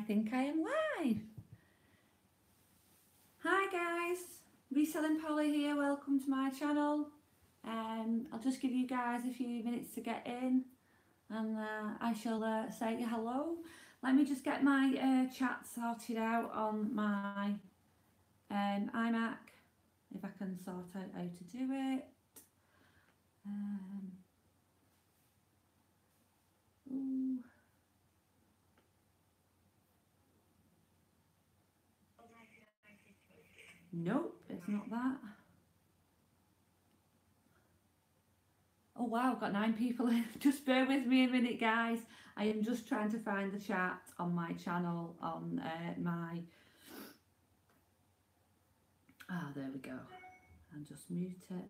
think I am live. Hi guys, Reselling Polo here, welcome to my channel. I'll just give you guys a few minutes to get in and I shall say hello. Let me just get my chat sorted out on my iMac, if I can sort out how to do it. Nope, it's not that. Oh wow, I've got 9 people in. Just bear with me a minute, guys. I am just trying to find the chat on my channel on my... Ah, there we go. I'll just mute it.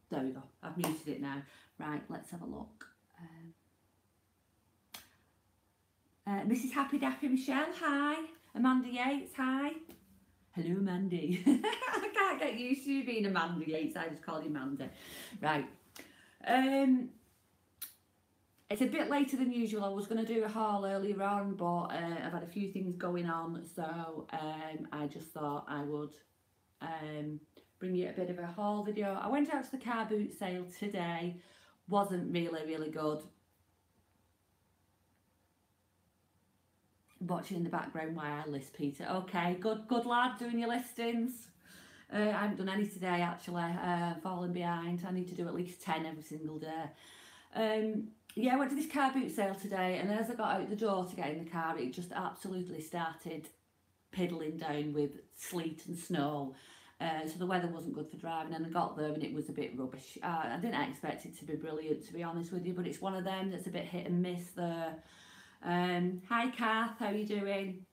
There we go. I've muted it now. Right, let's have a look. Mrs. Happy Dappy Michelle, hi. Amanda Yates, hi. Hello, Mandy. I can't get used to you being Amanda Yates. I just call you Mandy. Right. It's a bit later than usual. I was going to do a haul earlier on, but I've had a few things going on, so I just thought I would bring you a bit of a haul video. I went out to the car boot sale today. Wasn't really good. Watching in the background while I list, Peter. Okay, good lad, doing your listings. I haven't done any today actually. Falling behind. I need to do at least 10 every single day. Yeah, I went to this car boot sale today, and as I got out the door to get in the car, it just absolutely started piddling down with sleet and snow. So the weather wasn't good for driving, and I got there and it was a bit rubbish. I didn't expect it to be brilliant, to be honest with you, but it's one of them that's a bit hit and miss there. Hi Kath, how are you doing?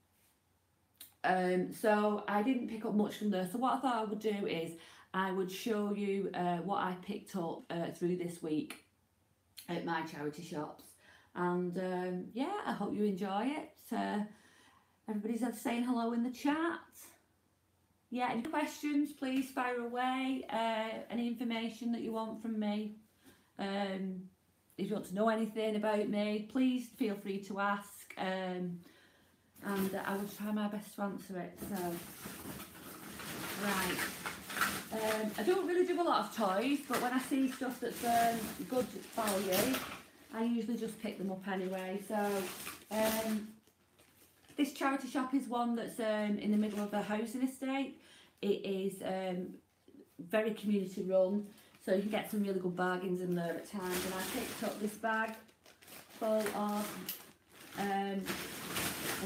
So I didn't pick up much from there, so what I thought I would do is I would show you what I picked up through this week at my charity shops, and yeah, I hope you enjoy it. Everybody's saying hello in the chat. Yeah, any questions, please fire away. Any information that you want from me. If you want to know anything about me, please feel free to ask, and I will try my best to answer it. So, right, I don't really do a lot of toys, but when I see stuff that's good value, I usually just pick them up anyway. So, this charity shop is one that's in the middle of a housing estate. It is very community run. So you can get some really good bargains in there at times. And I picked up this bag full of, and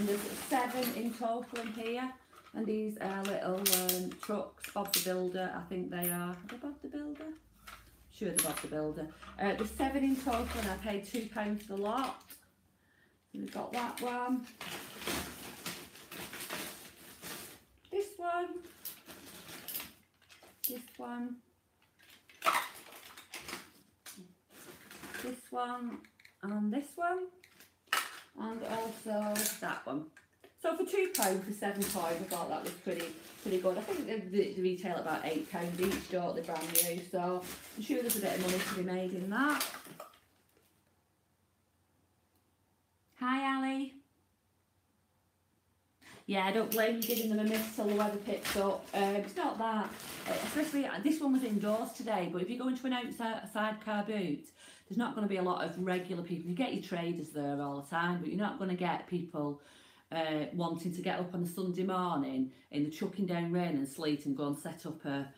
there's 7 in total in here. And these are little trucks, Bob the Builder, I think they are. Are they Bob the Builder? Sure, they're Bob the Builder. There's 7 in total, and I paid £2 for the lot. And we've got that one. This one. This one. This one and this one, and also that one. So for £2 for 7 toys, I thought that was pretty good. I think they retail about £8 each, don't they, brand new? So I'm sure there's a bit of money to be made in that. Hi Ali. Yeah, I don't blame you giving them a miss till the weather picks up. It's not that, especially this one was indoors today, but if you go into an outside car boot, there's not going to be a lot of regular people. You get your traders there all the time, but you're not going to get people wanting to get up on a Sunday morning in the chucking down rain and sleet and go and set up a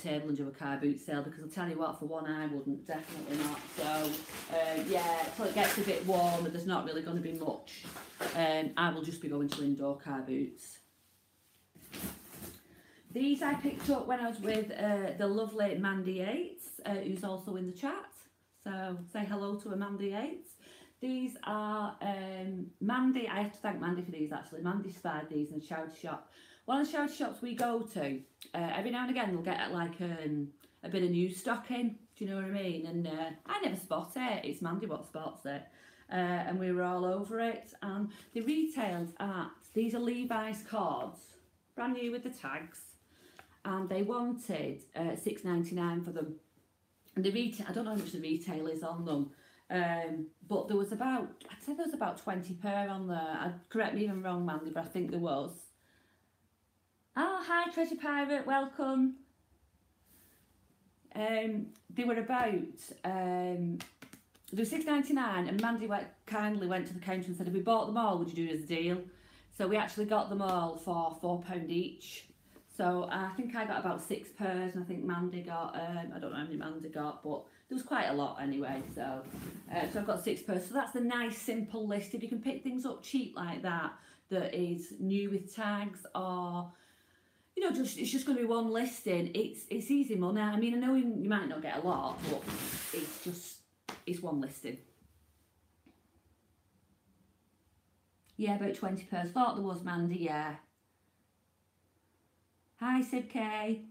table and do a car boot sale, because I'll tell you what, for one I wouldn't, definitely not. So yeah, until it gets a bit warmer, there's not really going to be much. I will just be going to indoor car boots. These I picked up when I was with the lovely Mandy Yates, who's also in the chat. So say hello to Amanda Yates. These are Mandy. I have to thank Mandy for these actually. Mandy spied these in a charity shop. One of the charity shops we go to, every now and again they'll get like a bit of new stock in. Do you know what I mean? And I never spot it. It's Mandy what spots it. And we were all over it. And they retailed at, these are Levi's cords, brand new with the tags. and they wanted £6.99 for them. And the retail, I don't know how much the retail is on them, but there was about, I'd say there was about 20 per on there. Correct me if I'm wrong, Mandy, but I think there was. Oh, hi Treasure Pirate, welcome. They were about, they were £6.99, and Mandy kindly went to the counter and said, if we bought them all, would you do it as a deal? So we actually got them all for £4 each. So I think I got about 6 pairs, and I think Mandy got, I don't know how many Mandy got, but there was quite a lot anyway. So so I've got 6 pairs. So that's a nice simple list. If you can pick things up cheap like that, that is new with tags, or you know, just it's just going to be one listing. It's easy money. I mean, I know you might not get a lot, but it's one listing. Yeah, about 20 pairs. Thought there was, Mandy. Yeah. Hi, Sid K.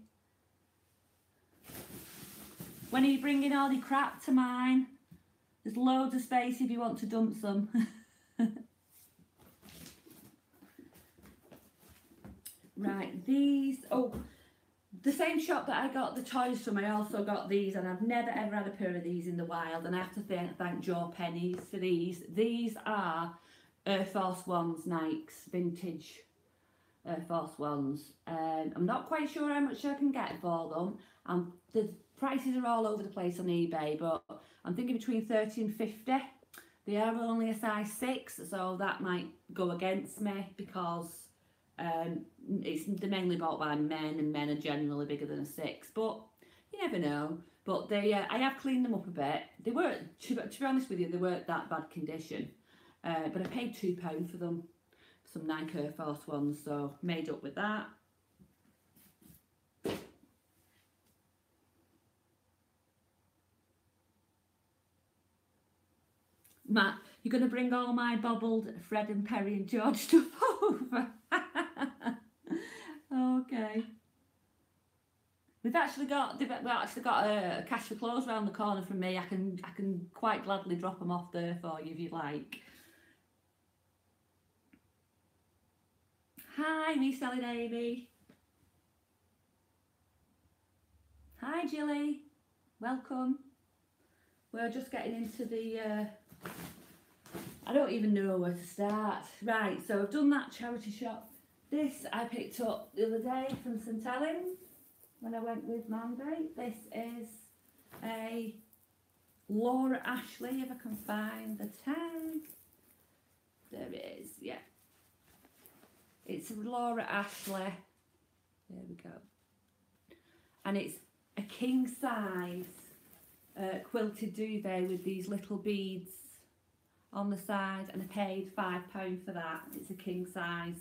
When are you bringing all the crap to mine? There's loads of space if you want to dump some. Right, these, oh, the same shop that I got the toys from, I also got these, and I've never ever had a pair of these in the wild, and I have to thank Joe Pennies for these. These are Air Force Ones, Nikes, vintage Air Force Ones. I'm not quite sure how much I can get for them, and the prices are all over the place on eBay, but I'm thinking between 30 and 50. They are only a size 6, so that might go against me, because they're mainly bought by men, and men are generally bigger than a 6, but you never know. But they, I have cleaned them up a bit. They weren't, to be honest with you, they weren't that bad condition, but I paid £2 for them, some Nike Air Force Ones, so made up with that. Matt, you're going to bring all my bobbled Fred and Perry and George stuff over? Okay. They've actually got a cash for clothes around the corner from me. I can quite gladly drop them off there for you if you like. Hi, reselling Amy. Hi, Jilly. Welcome. We're just getting into the. I don't even know where to start. Right, so I've done that charity shop. This I picked up the other day from St Helens when I went with Mandy. This is a Laura Ashley, if I can find the tag. There it is, yeah. It's a Laura Ashley. There we go. And it's a king size quilted duvet with these little beads on the side, and I paid £5 for that. It's a king size,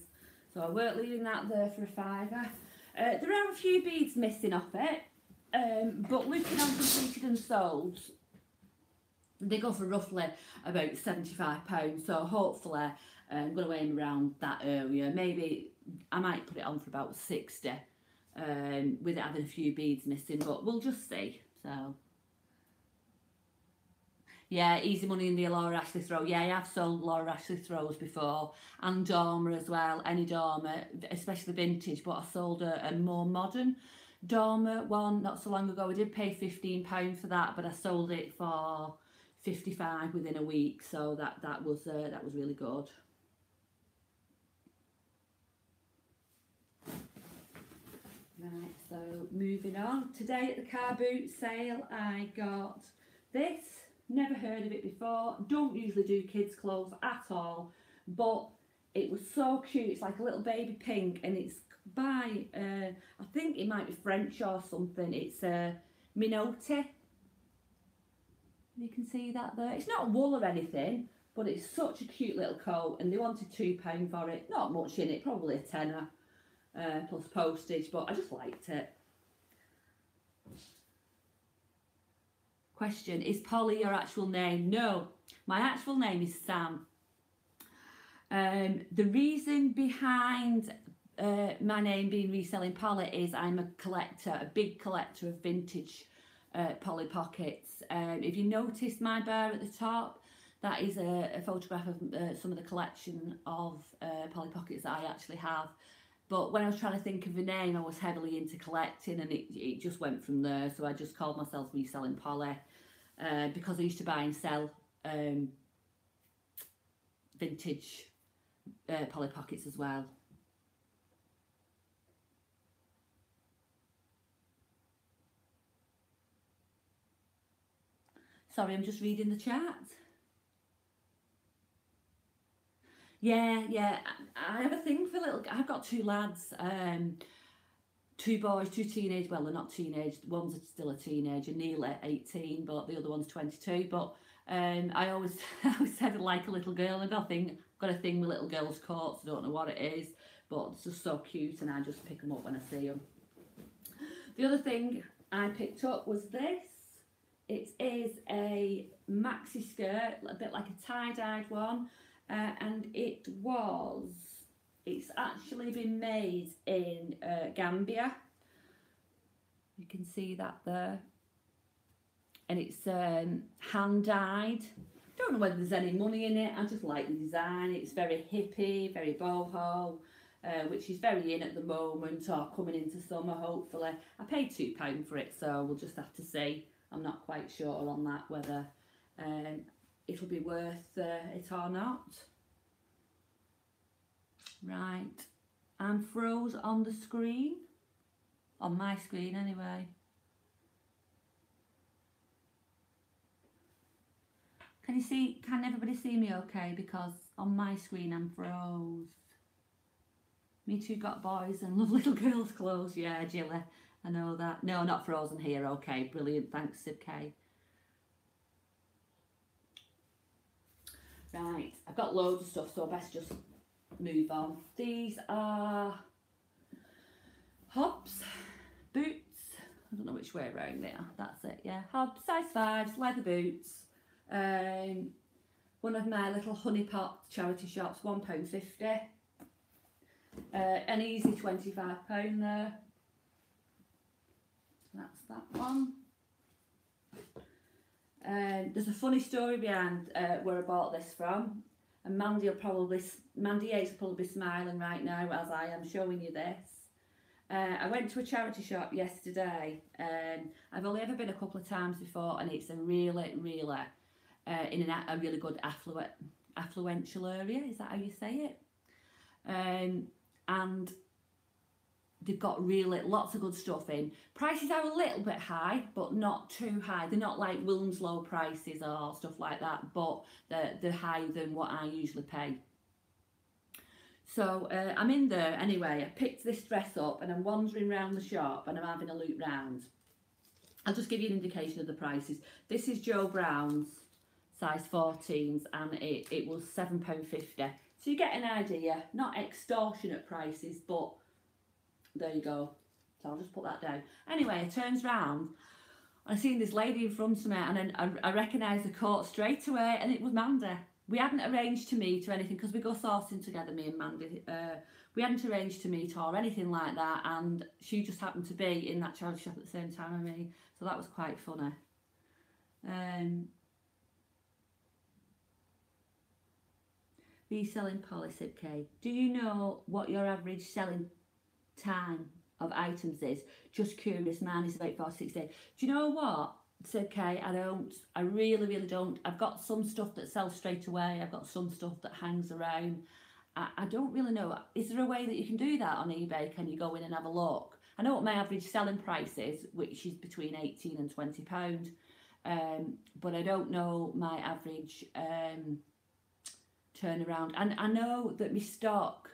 so I weren't leaving that there for a £5. There are a few beads missing off it, but looking on completed and sold, they go for roughly about £75, so hopefully I'm going to aim around that area. Maybe I might put it on for about 60, with it having a few beads missing, but we'll just see. So yeah, easy money in the Laura Ashley throw. Yeah, I have sold Laura Ashley throws before, and dormer as well, any dormer, especially vintage, but I sold a more modern dormer one not so long ago. I did pay £15 for that, but I sold it for 55 within a week, so that was really good. Right, so moving on. Today at the car boot sale, I got this. Never heard of it before. Don't usually do kids' clothes at all, but it was so cute. It's like a little baby pink, and it's by I think it might be French or something. It's Minotti. You can see that there. It's not wool or anything, but it's such a cute little coat, and they wanted £2 for it. Not much in it, probably a tenner plus postage, but I just liked it. Question, is Polly your actual name? No, my actual name is Sam. The reason behind my name being Reselling Polly is I'm a collector, a big collector of vintage Polly pockets. If you notice my bar at the top, that is a photograph of some of the collection of Polly pockets that I actually have. But when I was trying to think of a name, I was heavily into collecting, and it just went from there. So I just called myself Reselling Polly, because I used to buy and sell vintage Polly Pockets as well. Sorry, I'm just reading the chat. Yeah, I have a thing for little. I've got two lads, two boys, two teenage. Well, they're not teenage. One's still a teenager, nearly 18, but the other one's 22. But I always said I like a little girl. I've got a thing with little girls' coats. I don't know what it is, but it's just so cute, and I just pick them up when I see them. The other thing I picked up was this. It is a maxi skirt, a bit like a tie-dyed one. And it's actually been made in Gambia. You can see that there. And it's hand dyed. Don't know whether there's any money in it. I just like the design. It's very hippie, very boho, which is very in at the moment, or coming into summer hopefully. I paid £2 for it, so we'll just have to see. I'm not quite sure on that whether it'll be worth it or not. Right, I'm froze on the screen, on my screen anyway. Can everybody see me okay? Because on my screen I'm froze. Me too got boys and love little girls' clothes. Yeah, Jilly, I know that. No, not frozen here. Okay, brilliant. Thanks, Sib K. Right, I've got loads of stuff, so I best just move on. These are Hobbs boots. I don't know which way around they are. That's it, yeah. Hobbs, size 5s, leather boots. One of my little honey pot charity shops, £1.50. An easy £25 there. That's that one. There's a funny story behind where I bought this from, and Mandy Yates will probably be smiling right now as I am showing you this. I went to a charity shop yesterday, and I've only ever been a couple of times before, and it's a really in a really good affluential area. Is that how you say it? And they've got really lots of good stuff in. Prices are a little bit high, but not too high. They're not like Wilmslow prices or stuff like that, but they're higher than what I usually pay. So I'm in there anyway. I picked this dress up and I'm wandering around the shop and I'm having a loop round. I'll just give you an indication of the prices. This is Joe Brown's size 14s, and it was £7.50. So you get an idea, not extortionate prices, but there you go. So I'll just put that down. Anyway, it turns round, I seen this lady in front of me, and then I recognised the coat straight away, and it was Mandy. We hadn't arranged to meet or anything, because we go sourcing together, me and Mandy. We hadn't arranged to meet or anything like that, and she just happened to be in that charity shop at the same time as me, so that was quite funny. Reselling policy, K. Do you know what your average selling time of items is? Just curious. Mine is about 4 to 6 days. Do you know what? It's okay. I really don't. I've got some stuff that sells straight away. I've got some stuff that hangs around. I don't really know. Is there a way that you can do that on eBay? Can you go in and have a look? I know what my average selling price is, which is between £18 and £20. But I don't know my average turnaround. And I know that my stock,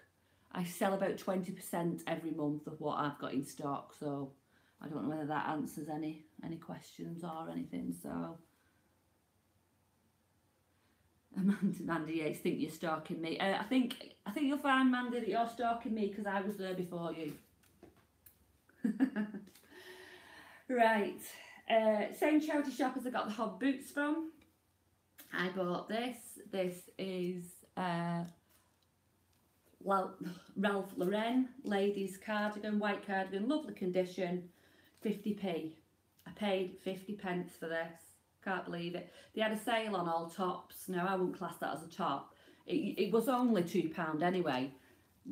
I sell about 20% every month of what I've got in stock, so I don't know whether that answers any questions or anything. So Mandy Yates, think you're stalking me. I think you'll find, Mandy, that you're stalking me because I was there before you. Right, same charity shop as I got the Hob boots from. I bought this. This is Ralph Lauren ladies cardigan, white cardigan, lovely condition, 50p. I paid 50p for this. Can't believe it. They had a sale on all tops. Now I wouldn't class that as a top. It was only £2 anyway.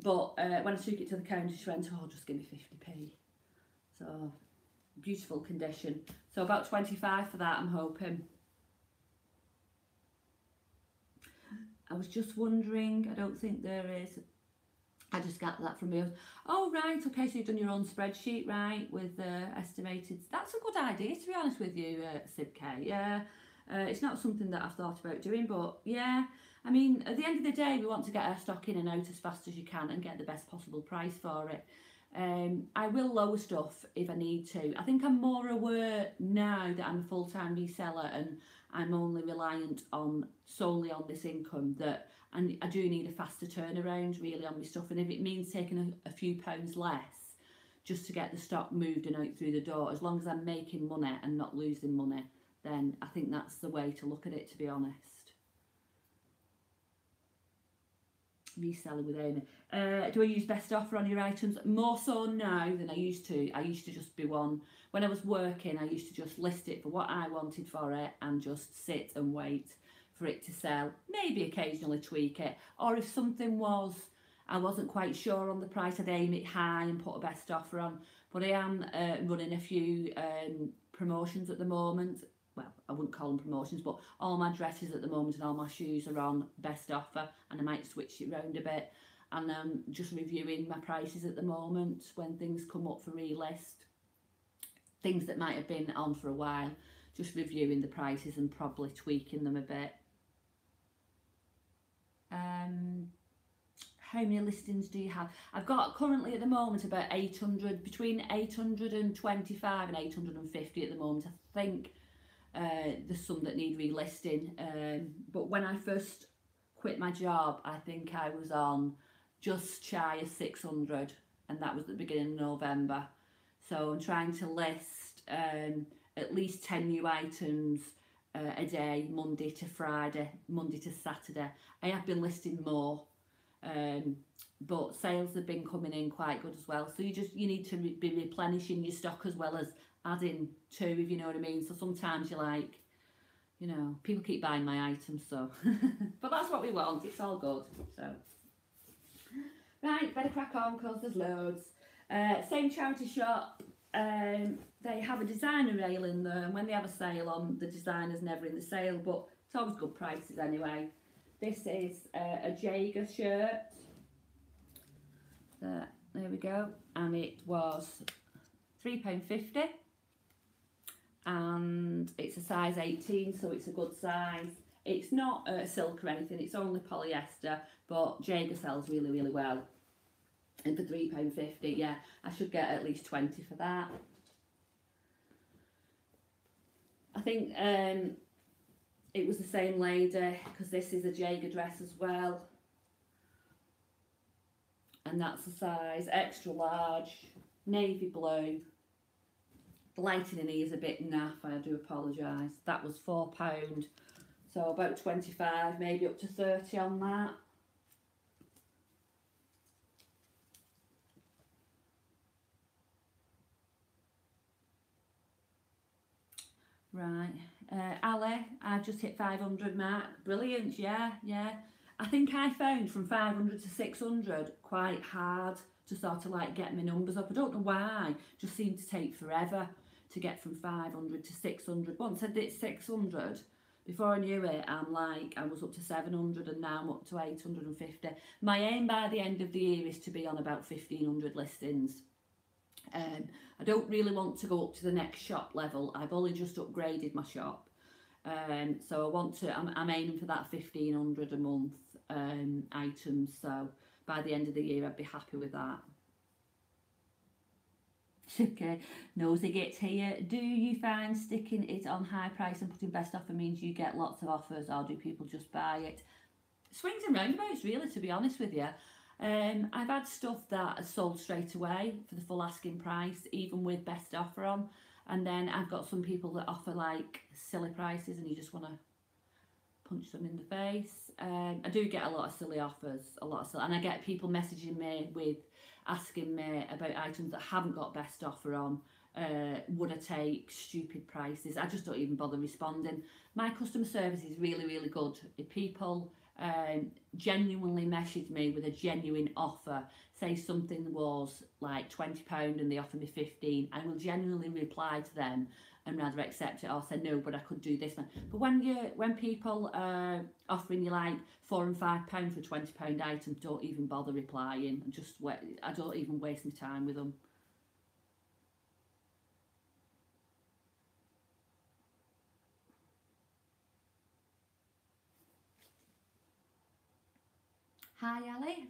But when I took it to the counter, she went, oh, just give me 50p. So, beautiful condition. So about 25 for that, I'm hoping. I was just wondering, I don't think there is. I just got that from you. Oh, right, okay, so you've done your own spreadsheet, right, with estimated. That's a good idea, to be honest with you, Sibke. Yeah, it's not something that I've thought about doing, but yeah. I mean, at the end of the day, we want to get our stock in and out as fast as you can and get the best possible price for it. I will lower stuff if I need to. I think I'm more aware now that I'm a full-time reseller and I'm only reliant on solely on this income that and I do need a faster turnaround really on my stuff, and if it means taking a few pounds less just to get the stock moved and out through the door, as long as I'm making money and not losing money, then I think that's the way to look at it, to be honest. Reselling with Amy. Do I use best offer on your items? More so now than I used to. I used to just be one. When I was working, I used to just list it for what I wanted for it and just sit and wait for it to sell. Maybe occasionally tweak it. Or if something was, I wasn't quite sure on the price, I'd aim it high and put a best offer on. But I am running a few promotions at the moment. Well, I wouldn't call them promotions, but all my dresses at the moment and all my shoes are on best offer, and I might switch it round a bit. And I'm just reviewing my prices at the moment when things come up for relist. Things that might have been on for a while, just reviewing the prices and probably tweaking them a bit. How many listings do you have? I've got currently at the moment about 800, between 825 and 850 at the moment. I think there's some that need relisting, but when I first quit my job, I think I was on just shy of 600, and that was at the beginning of November. So I'm trying to list at least 10 new items a day, Monday to Friday, Monday to Saturday. I have been listing more, but sales have been coming in quite good as well. So you need to be replenishing your stock as well as adding to, if you know what I mean. So sometimes you're like, you know, people keep buying my items, so but that's what we want. It's all good. So right, better crack on because there's loads. Same charity shop. They have a designer rail in there, and when they have a sale on, the designer's never in the sale, but it's always good prices anyway. This is a Jaggers shirt. There we go, and it was £3.50, and it's a size 18, so it's a good size. It's not silk or anything, it's only polyester, but Jaggers sells really, really well. And for £3.50, yeah, I should get at least 20 for that. I think it was the same lady, because this is a Jaggers dress as well. And that's a size extra large, navy blue. The lighting in here is a bit naff, I do apologise. That was £4, so about 25, maybe up to 30 on that. Right, Ali, I've just hit 500 mark. Brilliant, yeah. I think I found from 500 to 600 quite hard to sort of like get my numbers up. I don't know why, just seemed to take forever to get from 500 to 600. Once I did 600, before I knew it, I was up to 700, and now I'm up to 850. My aim by the end of the year is to be on about 1,500 listings. I don't really want to go up to the next shop level. I've only just upgraded my shop, so I want to. I'm aiming for that 1,500 a month items. So by the end of the year, I'd be happy with that. Okay, Nosy Gits here. Do you find sticking it on high price and putting best offer means you get lots of offers, or do people just buy it? Swings and roundabouts, really, to be honest with you. I've had stuff that has sold straight away for the full asking price, even with best offer on, and then I've got some people that offer like silly prices and you just want to punch them in the face. I do get a lot of silly offers, and I get people messaging me with asking me about items that haven't got best offer on. Would I take stupid prices? I just don't even bother responding. My customer service is really, really good. If people genuinely messaged me with a genuine offer, say something was like £20 and they offer me 15, I will genuinely reply to them and rather accept it or say no, but I could do this one. But when people are offering you like £4 and £5 for £20 items, don't even bother replying. I don't even waste my time with them. Hi, Ali.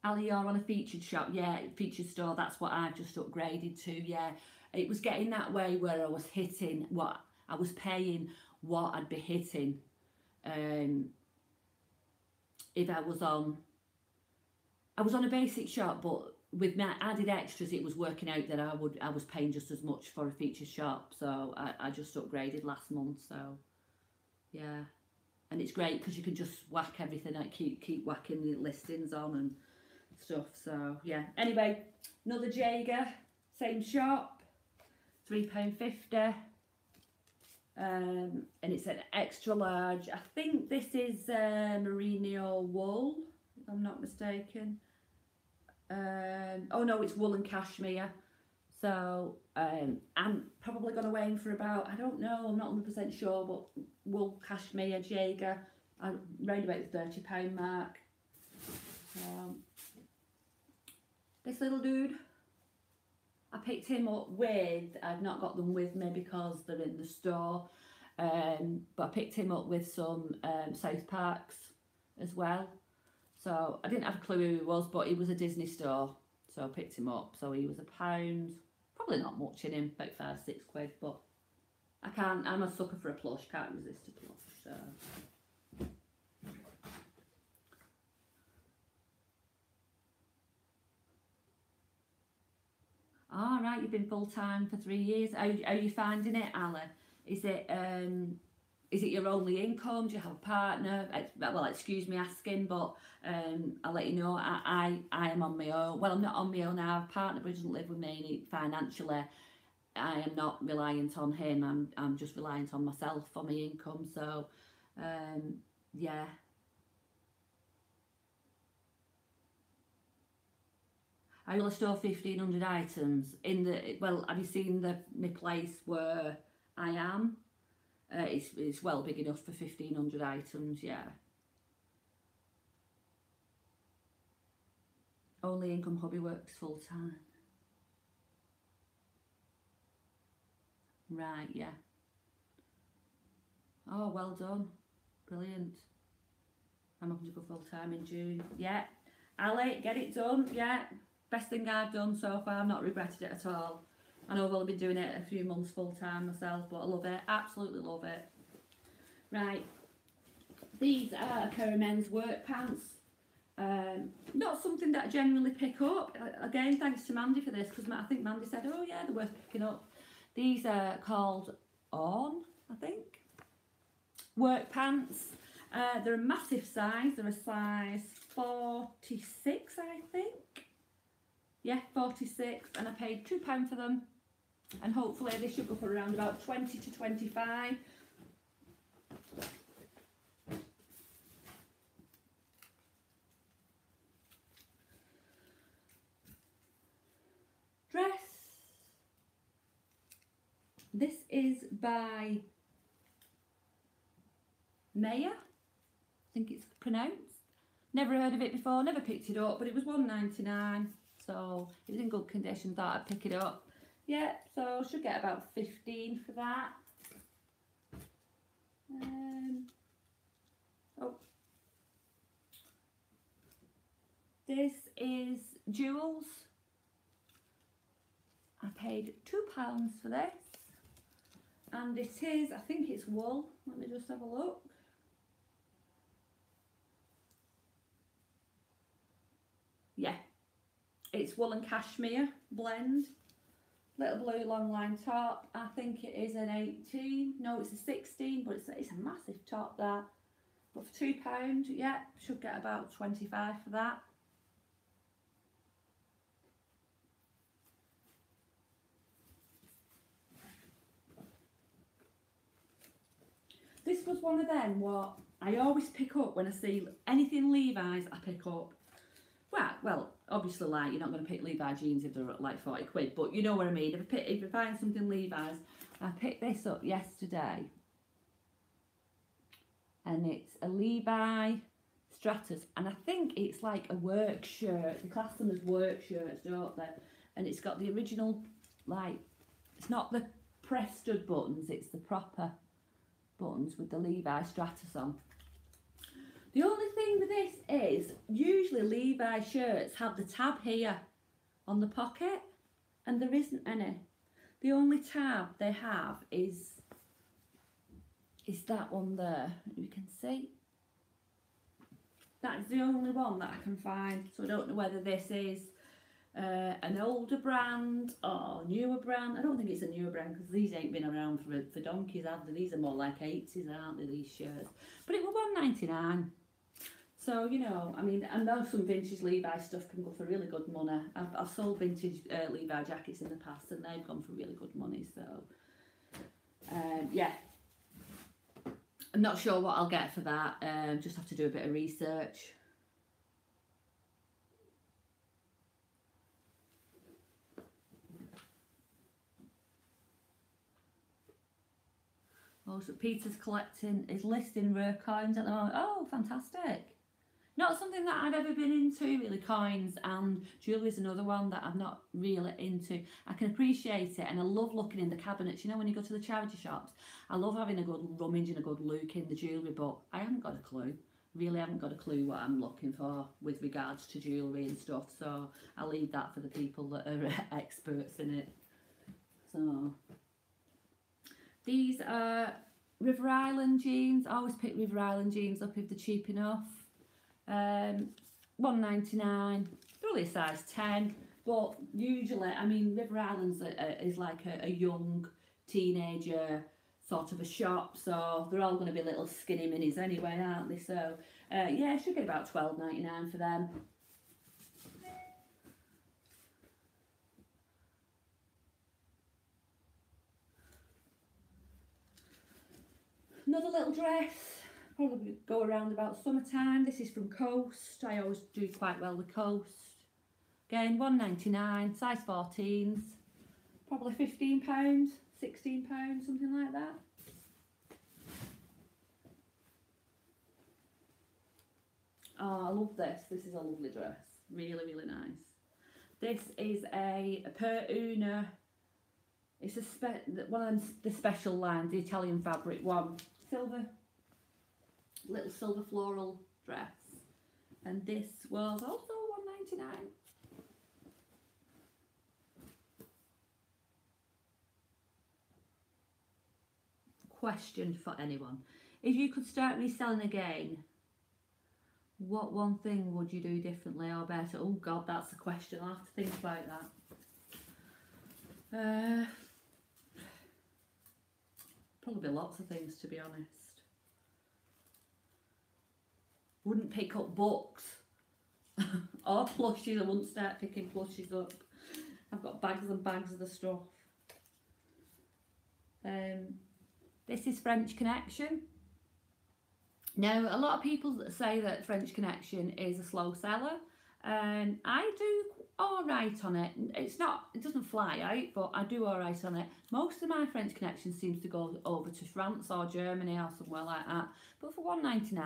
Ali, you're on a featured shop. Yeah, featured store. That's what I've just upgraded to. Yeah, it was getting that way where I was hitting what I was paying, what I'd be hitting. If I was on a basic shop, but with my added extras, it was working out that I was paying just as much for a featured shop. So I just upgraded last month. So yeah, and it's great because you can just whack everything out, keep whacking the listings on and stuff. So yeah, anyway, another Jaeger, same shop, £3.50, and it's an extra large. I think this is merino wool, if I'm not mistaken. Oh no, it's wool and cashmere. So I'm probably going to aim for about, I don't know, I'm not 100% sure, but wool cashmere Jaeger, around about the £30 mark. This little dude, I picked him up with, I've not got them with me because they're in the store, but I picked him up with some South Parks as well. So I didn't have a clue who he was, but he was a Disney store, so I picked him up. So he was £1, probably not much in him, about £5-6, but I'm a sucker for a plush, can't resist a plush. So. All right, you've been full-time for 3 years. How are you finding it, Ali? Is it your only income? Do you have a partner? Well, excuse me asking, but I'll let you know, I am on my own. Well, I'm not on my own now. I have a partner, but he doesn't live with me financially. I am not reliant on him. I'm just reliant on myself for my income. So, yeah. I will store 1,500 items in the. Well, have you seen my place where I am? It's well big enough for 1,500 items. Yeah. Only income, hubby works full time. Right. Yeah. Oh, well done. Brilliant. I'm hoping to go full time in June. Yeah. Ali, get it done. Yeah. Best thing I've done so far. I've not regretted it at all. I know I've only been doing it a few months full time myself, but I love it. Absolutely love it. Right. These are a pair of men's work pants. Not something that I generally pick up. Again, thanks to Mandy for this, because I think Mandy said, oh yeah, they're worth picking up. These are called On, I think. Work pants. They're a massive size. They're a size 46, I think. Yeah, 46, and I paid £2 for them, and hopefully they should go for around about 20 to 25. Dress. This is by Maya, I think it's pronounced. Never heard of it before, never picked it up, but it was £1.99. So it was in good condition, thought I'd pick it up. Yeah, so should get about 15 for that. Oh, this is Jewels. I paid £2 for this, and it is, I think it's wool. Let me just have a look. Yeah. It's wool and cashmere blend. Little blue long line top. I think it is an 18. No, it's a 16, but it's a massive top there. But for £2, yeah, should get about 25 for that. This was one of them what I always pick up when I see anything Levi's. I pick up. Well, obviously, like you're not going to pick Levi jeans if they're like 40 quid, but you know what I mean. If I find something Levi's, I picked this up yesterday, and it's a Levi Stratus, and I think it's like a work shirt. They class them as work shirts, don't they? And it's got the original, like, it's not the press stud buttons, it's the proper buttons with the Levi Stratus on. The only thing with this is, usually Levi shirts have the tab here on the pocket, and there isn't any. The only tab they have is that one there, you can see. That's the only one that I can find, so I don't know whether this is an older brand or newer brand. I don't think it's a newer brand because these ain't been around for donkeys, have they? These are more like 80s, aren't they, these shirts? But it was £1.99. So, you know, I mean, I know some vintage Levi stuff can go for really good money. I've sold vintage Levi jackets in the past and they've gone for really good money, so yeah. I'm not sure what I'll get for that, just have to do a bit of research. Also, Peter's collecting, is listing rare coins at the moment. Oh, fantastic. Not something that I've ever been into, really. Coins and jewellery is another one that I'm not really into. I can appreciate it and I love looking in the cabinets. You know, when you go to the charity shops, I love having a good rummage and a good look in the jewellery, but I haven't got a clue. Really haven't got a clue what I'm looking for with regards to jewellery and stuff, so I'll leave that for the people that are experts in it. So, these are River Island jeans. I always pick River Island jeans up if they're cheap enough. £1.99, probably a size 10, but usually, I mean, River Islands is like a young teenager sort of a shop, so they're all going to be little skinny minis anyway, aren't they? So yeah, I should get about £12.99 for them. Another little dress, probably go around about summertime. This is from Coast. I always do quite well with Coast. Again, £1.99, size 14s, probably £15, £16, something like that. Oh, I love this. This is a lovely dress. Really, really nice. This is a Per Una. It's one of the special lines, the Italian fabric one. Silver, little silver floral dress. And this was also £1.99. Question for anyone. If you could start reselling again, what one thing would you do differently or better? Oh God, that's a question. I'll have to think about that. Probably lots of things, to be honest. Wouldn't pick up books or plushies. I wouldn't start picking plushies up. I've got bags and bags of the stuff. This is French Connection. Now, a lot of people say that French Connection is a slow seller, and I do all right on it. It doesn't fly out, but I do all right on it. Most of my French Connection seems to go over to France or Germany or somewhere like that. But for £1.99, do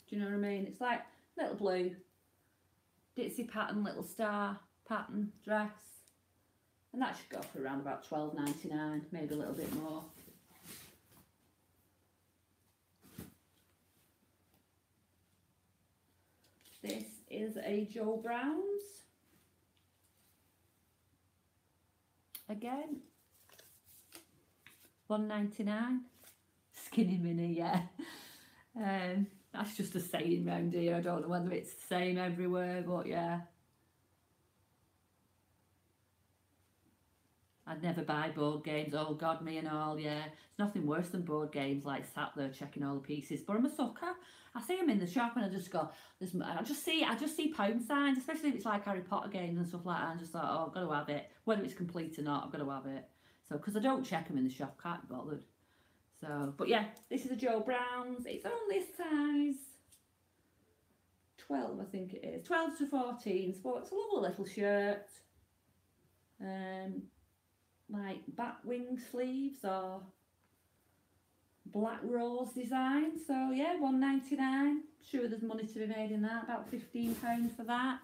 you know what I mean? It's like little blue, ditzy pattern, little star pattern dress, and that should go for around about £12.99, maybe a little bit more. This is a Joe Brown's. Again, £1.99. Skinny mini, yeah. That's just a saying round here. I don't know whether it's the same everywhere, but yeah. I'd never buy board games. Oh God, me and all, yeah. It's nothing worse than board games, like sat there checking all the pieces. But I'm a sucker. I see them in the shop and I just go, I just see pound signs, especially if it's like Harry Potter games and stuff like that. I just thought, oh, I've got to have it. Whether it's complete or not, I've got to have it. So, because I don't check them in the shop, can't be bothered. So, but yeah, this is a Joe Brown's. It's only a size 12, I think it is. 12 to 14. So it's a lovely little shirt. Like bat wing sleeves or black rose design. So yeah, £1.99. Sure, there's money to be made in that. About £15 for that.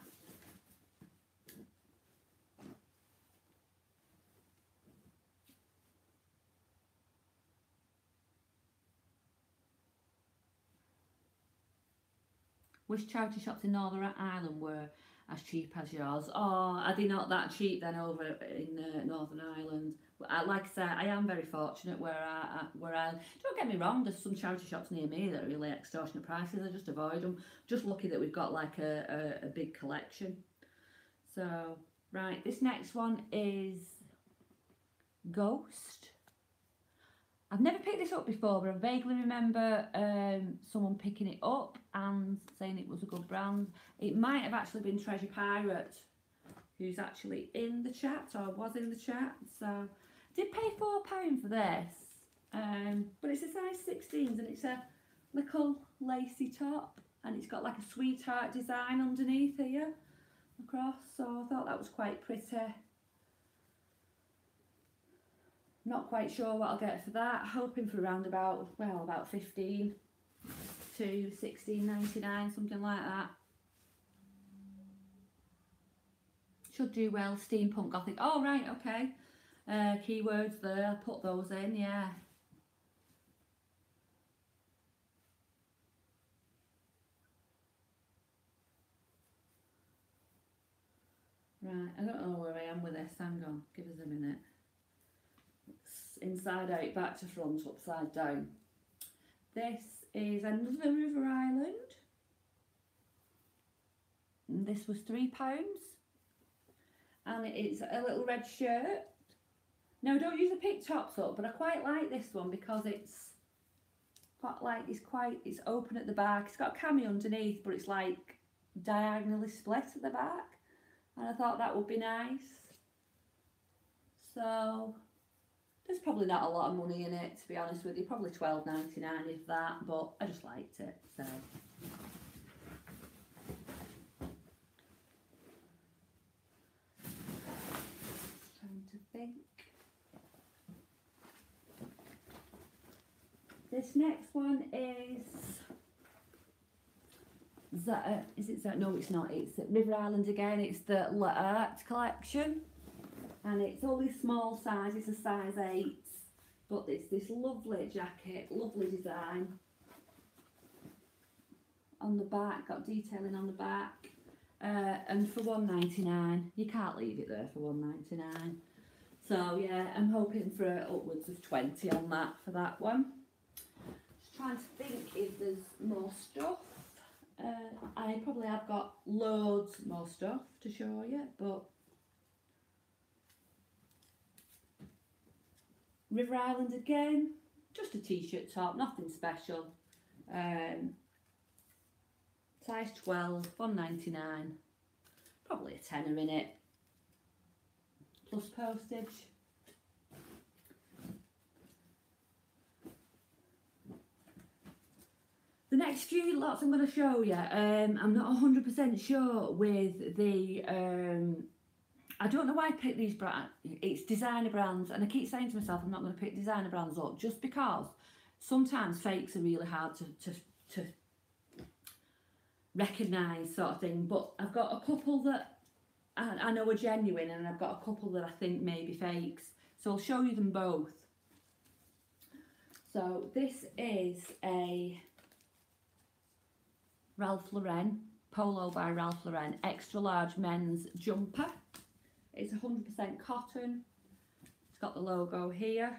Which charity shops in Northern Ireland were as cheap as yours? Oh, are they not that cheap then over in Northern Ireland? But like I said, I am very fortunate where I. Don't get me wrong. There's some charity shops near me that are really extortionate prices. I just avoid them. Just lucky that we've got like a big collection. So right, this next one is Ghost. I've never picked this up before, but I vaguely remember someone picking it up and saying it was a good brand. It might have actually been Treasure Pirate, who's actually in the chat, or was in the chat. So I did pay £4 for this, but it's a size 16s and it's a little lacy top, and it's got like a sweetheart design underneath here across. So I thought that was quite pretty. Not quite sure what I'll get for that. Hoping for around about, well, about 15 to 16.99, something like that. Should do well. Steampunk Gothic. Oh right, okay. Keywords there. I'll put those in. Yeah. Right. I don't know where I am with this. Hang on. Give us a minute. Inside out, back to front, upside down. This is another River Island. And this was £3. And it's a little red shirt. Now, don't use the pick tops up, but I quite like this one because it's got like, it's open at the back. It's got a cami underneath, but it's like diagonally split at the back. And I thought that would be nice. So there's probably not a lot of money in it, to be honest with you. Probably £12.99 if that, but I just liked it, so. Trying to think. This next one is is it Zara? No, it's not. It's at River Island again. It's the L'Art collection. And it's only small size, it's a size 8, but it's this lovely jacket, lovely design. On the back, got detailing on the back, and for £1.99, you can't leave it there for £1.99. So yeah, I'm hoping for upwards of 20 on that for that one. Just trying to think if there's more stuff. I probably have got loads more stuff to show you, but River Island again, just a t-shirt top, nothing special. Size 12, £1.99, probably a tenner in it, plus postage. The next few lots I'm going to show you, I'm not 100% sure with the I don't know why I picked these brands. It's designer brands, and I keep saying to myself I'm not going to pick designer brands up just because sometimes fakes are really hard to recognise, sort of thing. But I've got a couple that I know are genuine, and I've got a couple that I think may be fakes. So I'll show you them both. So this is a Ralph Lauren, Polo by Ralph Lauren, extra large men's jumper. It's 100% cotton. It's got the logo here.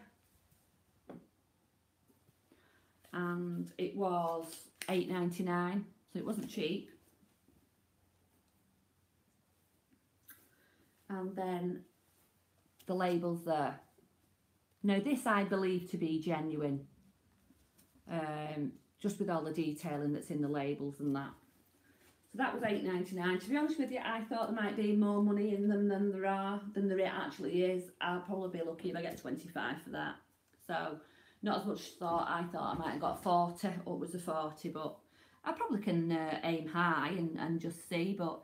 And it was £8.99, so it wasn't cheap. And then the labels there. Now this I believe to be genuine, just with all the detailing that's in the labels and that. So that was £8.99. To be honest with you, I thought there might be more money in them than there actually is. I'll probably be lucky if I get 25 for that. So not as much thought. I thought I might have got 40, upwards of 40, but I probably can aim high and just see. But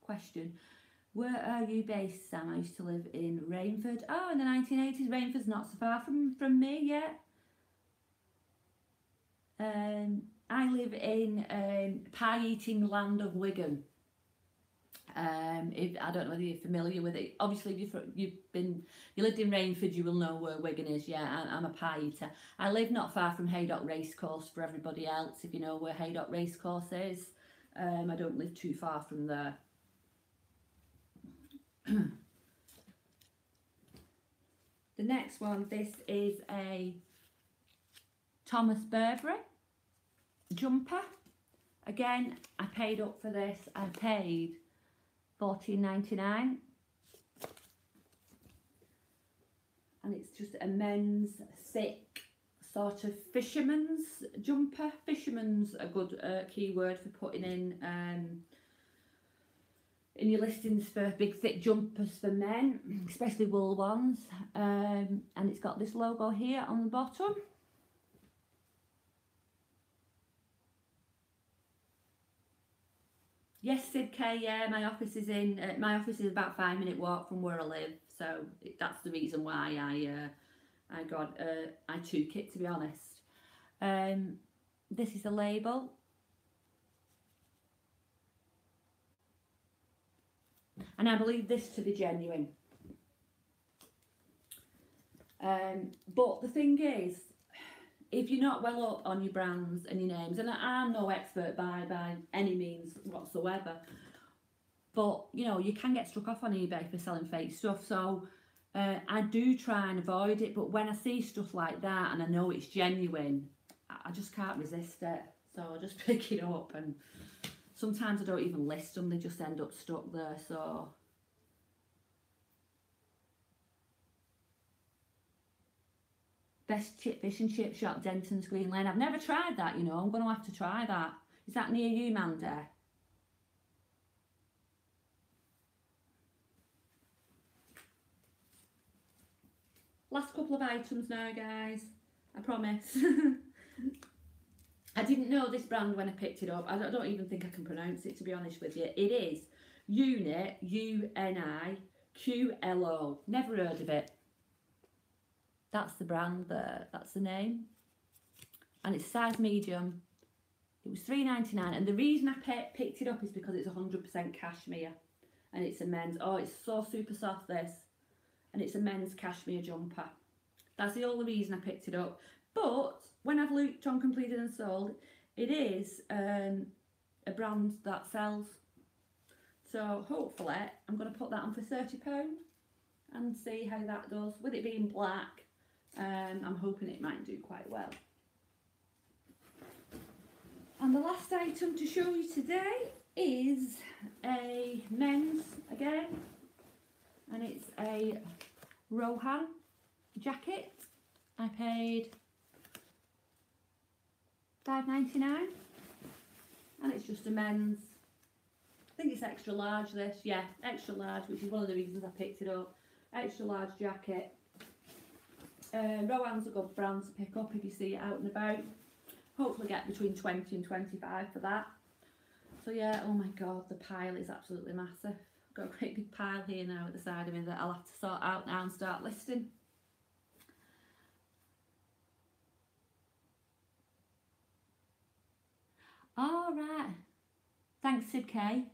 question, where are you based, Sam? I used to live in Rainford. Oh, in the 1980s. Rainford's not so far from me, yeah. I live in pie-eating land of Wigan. If I don't know whether you're familiar with it. Obviously, if you lived in Rainford, you will know where Wigan is. Yeah, I'm a pie eater. I live not far from Haydock Racecourse. For everybody else, if you know where Haydock Racecourse is, I don't live too far from there. The next one, this is a Thomas Burberry jumper. Again, I paid up for this. I paid $14.99, and it's just a men's thick sort of fisherman's jumper. Fisherman's a good keyword for putting in your listings for big thick jumpers for men, especially wool ones. And it's got this logo here on the bottom. Yes, Sid K, yeah, my office is about a 5-minute walk from where I live, so that's the reason why I took it, to be honest. This is a label. And I believe this to be genuine. But the thing is, if you're not well up on your brands and your names, and I'm no expert by any means whatsoever, but you know, you can get struck off on eBay for selling fake stuff. So I do try and avoid it, but when I see stuff like that and I know it's genuine, I just can't resist it. So I just pick it up, and sometimes I don't even list them, they just end up stuck there. So best fish and chip shop, Denton's Green Lane. I've never tried that, you know. I'm going to have to try that. Is that near you, Mandy? Last couple of items now, guys. I promise. I didn't know this brand when I picked it up. I don't even think I can pronounce it, to be honest with you. It is Uniqlo, Uniqlo. Never heard of it. That's the brand there, that's the name. And it's size medium. It was $3.99, and the reason I picked it up is because it's 100% cashmere. And it's a men's, oh, it's so super soft, this. And it's a men's cashmere jumper. That's the only reason I picked it up. But when I've looked on Completed and Sold, it is a brand that sells. So hopefully I'm going to put that on for £30 and see how that does. With it being black, I'm hoping it might do quite well. And the last item to show you today is a men's again, and it's a Rohan jacket. I paid $5.99, and it's just a men's. I think it's extra large, this, yeah, extra large, which is one of the reasons I picked it up. Extra large jacket. Rohan's a good brand to pick up if you see it out and about. Hopefully get between 20 and 25 for that. So yeah, oh my god, the pile is absolutely massive. I've got a great big pile here now at the side of me that I'll have to sort out now and start listing. All right. Thanks, Sid K.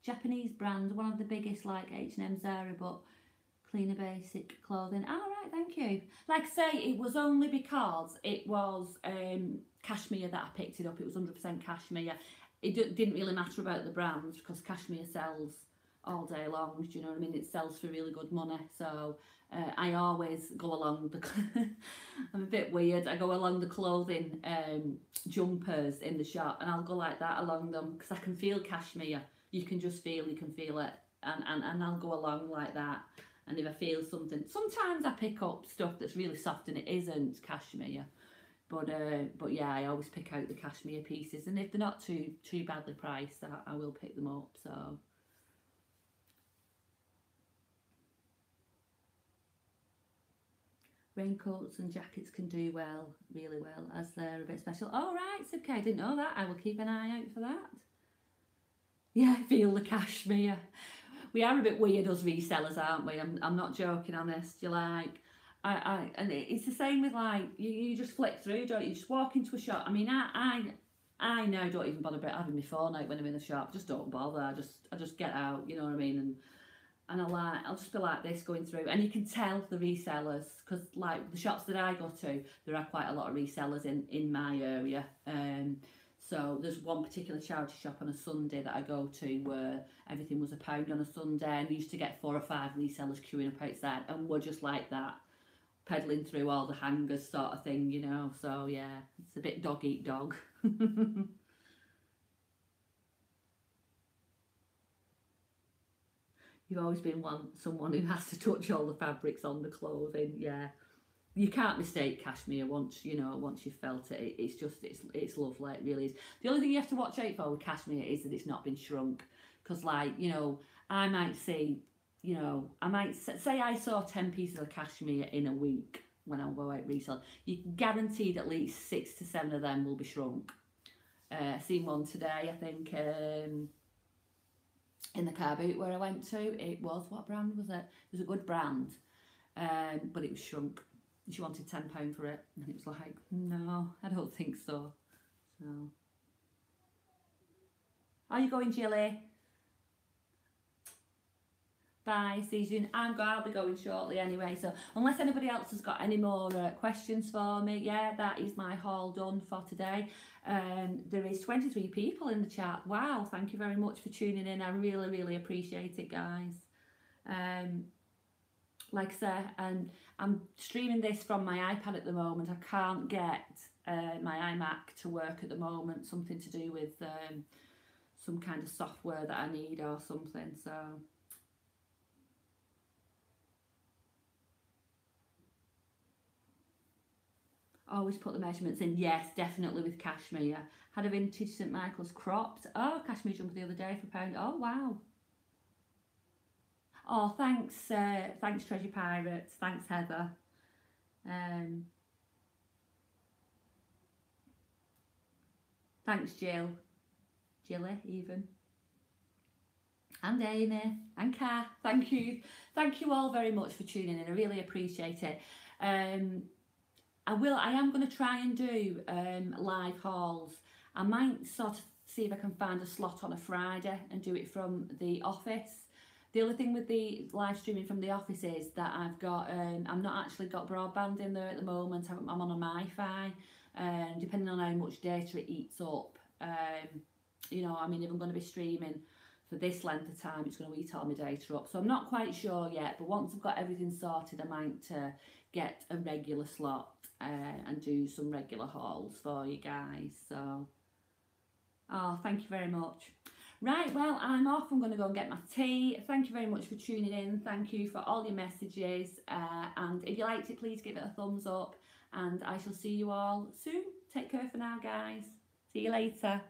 Japanese brand, one of the biggest, like H&M, Zara, but cleaner basic clothing. All right, thank you. Like I say, it was only because it was cashmere that I picked it up. It was 100% cashmere. It didn't really matter about the brands because cashmere sells all day long. Do you know what I mean? It sells for really good money. So I always go along the. I'm a bit weird. I go along the clothing jumpers in the shop, and I'll go like that along them because I can feel cashmere. You can just feel. You can feel it, and I'll go along like that. And if I feel something, sometimes I pick up stuff that's really soft and it isn't cashmere. But yeah, I always pick out the cashmere pieces, and if they're not too badly priced, I will pick them up. So Raincoats and jackets can do well, really well, as they're a bit special. All right, okay, I didn't know that. I will keep an eye out for that. Yeah, I feel the cashmere. We are a bit weird, us resellers, aren't we? I'm not joking, honest. You're like, and it's the same with like, you just flick through, don't you? Just walk into a shop. I mean, I now don't even bother about having my phone out when I'm in the shop. Just don't bother. I just get out, you know what I mean? And I'll just be like this going through, and you can tell the resellers, because like the shops that I go to, there are quite a lot of resellers in my area. So there's one particular charity shop on a Sunday that I go to where everything was £1 on a Sunday, and we used to get 4 or 5 resellers queuing up outside, and we're just like that, peddling through all the hangers sort of thing, you know. So yeah, it's a bit dog eat dog. You've always been someone who has to touch all the fabrics on the clothing. Yeah, you can't mistake cashmere once you've felt it. It's lovely. It really is. The only thing you have to watch out for with cashmere is that it's not been shrunk, because like, you know, I might see, you know, I might say I saw 10 pieces of cashmere in a week when I go out resell. You can guaranteed at least 6 to 7 of them will be shrunk. I seen one today, I think. In the car boot where I went to, it was, what brand was it? It was a good brand, but it was shrunk. She wanted £10 for it, and it was like, no, I don't think so. So, are you going, Jilly? Bye, see you soon. I'll be going shortly anyway, so unless anybody else has got any more questions for me, yeah, that is my haul done for today. There is 23 people in the chat. Wow, thank you very much for tuning in. I really appreciate it, guys. Like I said, I'm streaming this from my iPad at the moment. I can't get my iMac to work at the moment, something to do with some kind of software that I need or something, so always put the measurements in. Yes, definitely with cashmere. Had a vintage St Michael's cropped. Oh, cashmere jumper the other day for £1. Oh, wow. Oh, thanks, thanks Treasure Pirates. Thanks, Heather. Thanks, Jill. Jilly, even. And Amy. And Kat. Thank you. Thank you all very much for tuning in. I really appreciate it. I am going to try and do live hauls. I might sort of see if I can find a slot on a Friday and do it from the office. The only thing with the live streaming from the office is that I've not actually got broadband in there at the moment. I'm on a MiFi, and depending on how much data it eats up, you know, I mean, if I'm going to be streaming for this length of time, it's going to eat all my data up. So I'm not quite sure yet, but once I've got everything sorted, I might get a regular slot and do some regular hauls for you guys. So, oh, thank you very much. Right, well, I'm off. I'm going to go and get my tea. Thank you very much for tuning in. Thank you for all your messages. And if you liked it, please give it a thumbs up. And I shall see you all soon. Take care for now, guys. See you later.